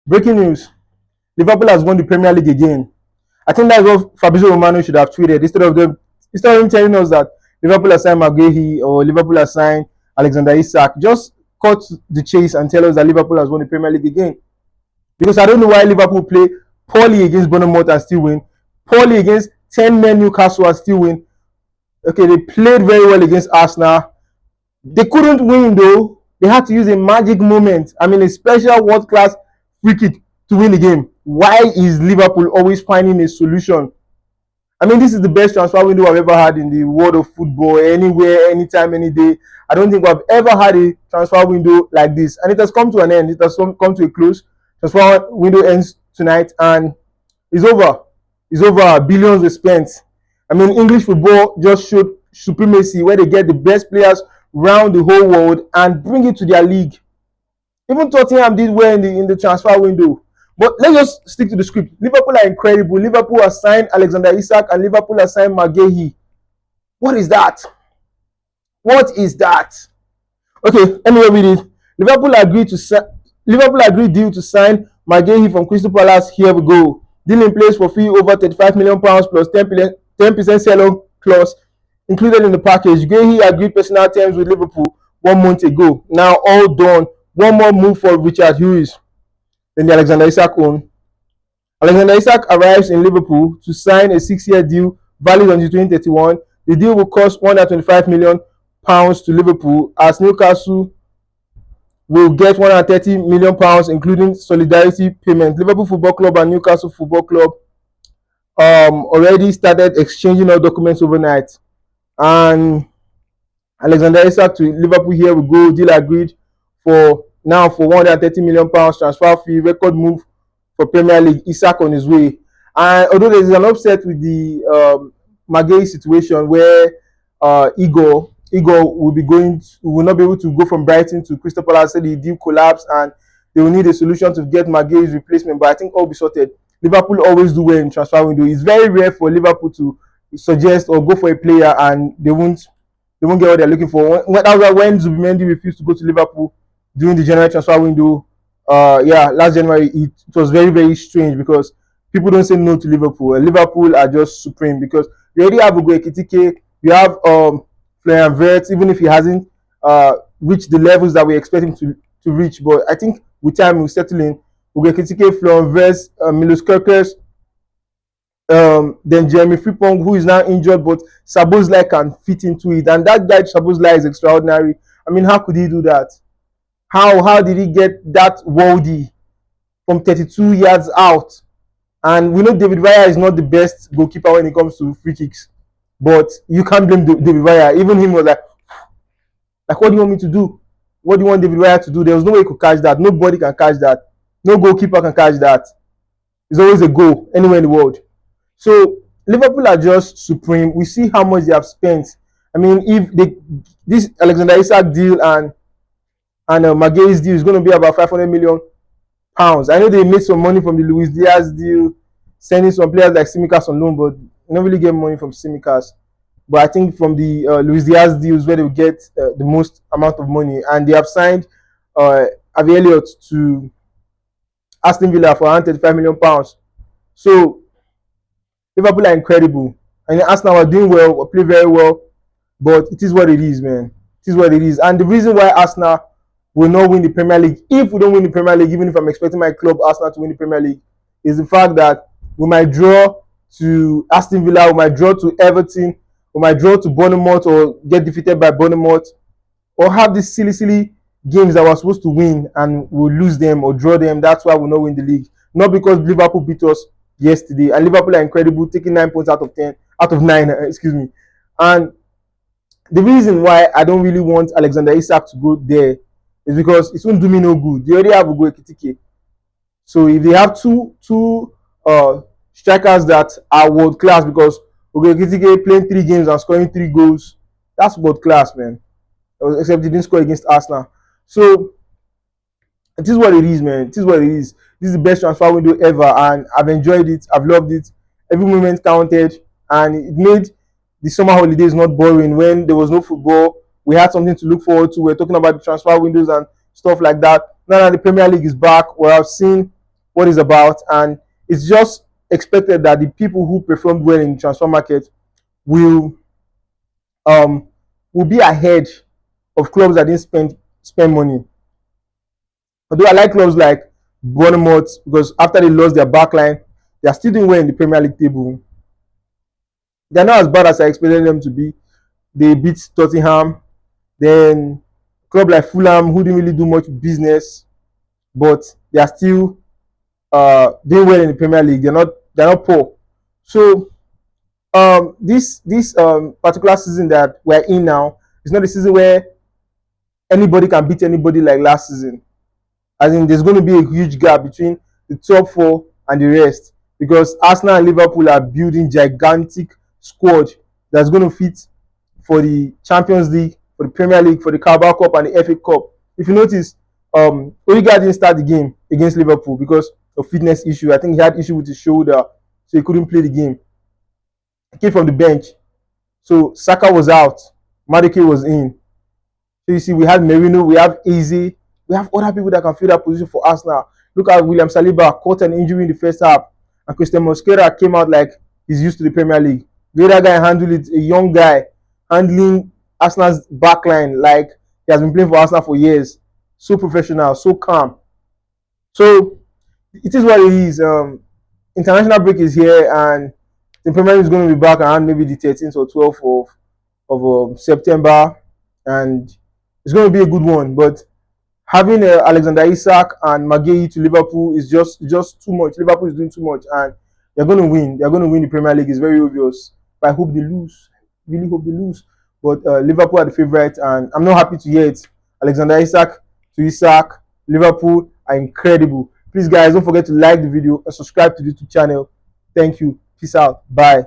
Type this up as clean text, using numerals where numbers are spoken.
Breaking news: Liverpool has won the Premier League again. I think that's what Fabrizio Romano should have tweeted instead of him telling us that Liverpool has signed Maguire or Liverpool has signed Alexander Isak. Just cut the chase and tell us that Liverpool has won the Premier League again. Because I don't know why Liverpool play poorly against Bournemouth and still win, poorly against 10 men Newcastle and still win. Okay, they played very well against Arsenal. They couldn't win though. They had to use a magic moment. I mean, a special world class free kick to win the game. Why is Liverpool always finding a solution? I mean, this is the best transfer window I've ever had in the world of football, anywhere, anytime, any day. I don't think I've ever had a transfer window like this. And it has come to an end. It has come to a close. Transfer window ends tonight and it's over. It's over. Billions were spent. I mean, English football just showed supremacy where they get the best players around the whole world and bring it to their league. Even Tottenham did well in the transfer window. But let's just stick to the script. Liverpool are incredible. Liverpool has signed Alexander Isak and Liverpool has signed Maguire. What is that? What is that? Okay, anyway, read it. Liverpool agreed deal to sign Maguire from Crystal Palace. Here we go. Deal in place for fee over £35 million plus 10% sell-on clause included in the package. Maguire agreed personal terms with Liverpool 1 month ago. Now all done. One more move for Richard Hughes. Then the Alexander Isak own. Alexander Isak arrives in Liverpool to sign a 6-year deal valid until 2031. The deal will cost £125 million to Liverpool, as Newcastle will get £130 million, including solidarity payment. Liverpool Football Club and Newcastle Football Club already started exchanging all documents overnight. And Alexander Isak to Liverpool, here we go. Deal agreed for £130 million transfer fee. Record move for Premier League. Isak on his way. And although there is an upset with the Maguire situation where Igor will not be able to go from Brighton to Crystal Palace. The deal collapsed and they will need a solution to get Maguire's replacement. But I think all will be sorted. Liverpool always do well in transfer window. It's very rare for Liverpool to suggest or go for a player and they won't get what they're looking for. When Zubimendi refused to go to Liverpool during the January transfer window, last January, it was very, very strange because people don't say no to Liverpool. Liverpool are just supreme because you already have Ugo Ekitike, you have Florian Wirtz, even if he hasn't reached the levels that we expect him to reach. But I think with time we'll settle in. Ugo Ekitike, Florian Wirtz, Milos Kerkers, then Jeremy Frimpong, who is now injured, but Szoboszlai can fit into it. And that guy, Szoboszlai, is extraordinary. I mean, how could he do that? How did he get that worldy from 32 yards out? And we know David Raya is not the best goalkeeper when it comes to free kicks. But you can't blame David Raya. Even him was like, what do you want me to do? What do you want David Raya to do? There was no way he could catch that. Nobody can catch that. No goalkeeper can catch that. It's always a goal anywhere in the world. So Liverpool are just supreme. We see how much they have spent. I mean, if this Alexander Isak deal and Maguire's deal is going to be about £500 million. I know they made some money from the Luis Diaz deal, sending some players like Tsimikas on loan, but they don't really get money from Tsimikas. But I think from the Luis Diaz deals where they will get the most amount of money. And they have signed Harvey Elliott to Aston Villa for £135 million. So Liverpool are incredible. And Arsenal are doing well, play very well. But it is what it is, man. It is what it is. And the reason why Arsenal will not win the Premier League, if we don't win the Premier League, even if I'm expecting my club Arsenal to win the Premier League, is the fact that we might draw to Aston Villa, we might draw to Everton, we might draw to Bournemouth or get defeated by Bournemouth, or have these silly games that we're supposed to win and we'll lose them or draw them. That's why we'll not win the league. Not because Liverpool beat us yesterday. And Liverpool are incredible, taking 9 points out of 9, excuse me. And the reason why I don't really want Alexander Isak to go there is because it won't do me no good. They already have Ugo Ekitike. So if they have two strikers that are world class, because Ugo Ekitike playing 3 games and scoring 3 goals, that's world class, man. Except he didn't score against Arsenal. So it is what it is, man. It is what it is. This is the best transfer window ever, and I've enjoyed it. I've loved it. Every moment counted, and it made the summer holidays not boring. When there was no football, we had something to look forward to. We're talking about the transfer windows and stuff like that. Now that the Premier League is back, we have seen what it's about, and it's just expected that the people who performed well in the transfer market will um will be ahead of clubs that didn't spend money. Although I like clubs like Bournemouth because after they lost their backline, they are still doing well in the Premier League table. They're not as bad as I expected them to be. They beat Tottenham. Then club like Fulham, who didn't really do much business, but they are still doing well in the Premier League. They're not poor. So this particular season that we're in now is not a season where anybody can beat anybody like last season. As in, there's going to be a huge gap between the top four and the rest because Arsenal and Liverpool are building gigantic squad that's going to fit for the Champions League, for the Premier League, for the Carabao Cup and the FA Cup. If you notice, Odegaard didn't start the game against Liverpool because of fitness issue. I think he had issue with his shoulder, so he couldn't play the game. He came from the bench, so Saka was out, Madueke was in. So you see, we have Merino, we have Eze, we have other people that can fill that position for us now. Look at William Saliba, caught an injury in the first half, and Christian Mosquera came out like he's used to the Premier League. The other guy handled it, a young guy, handling Arsenal's backline like he has been playing for Arsenal for years. So professional, so calm. So it is what it is. International break is here, and the Premier League is going to be back around maybe the 13th or 12th of September, and it's going to be a good one. But having Alexander Isak and Maguire to Liverpool is just too much. Liverpool is doing too much, and they're going to win. They're going to win the Premier League. It's very obvious. But I hope they lose. Really hope they lose. But Liverpool are the favourite, and I'm not happy to hear it. Alexander Isak to Isak, Liverpool are incredible. Please, guys, don't forget to like the video and subscribe to the YouTube channel. Thank you. Peace out. Bye.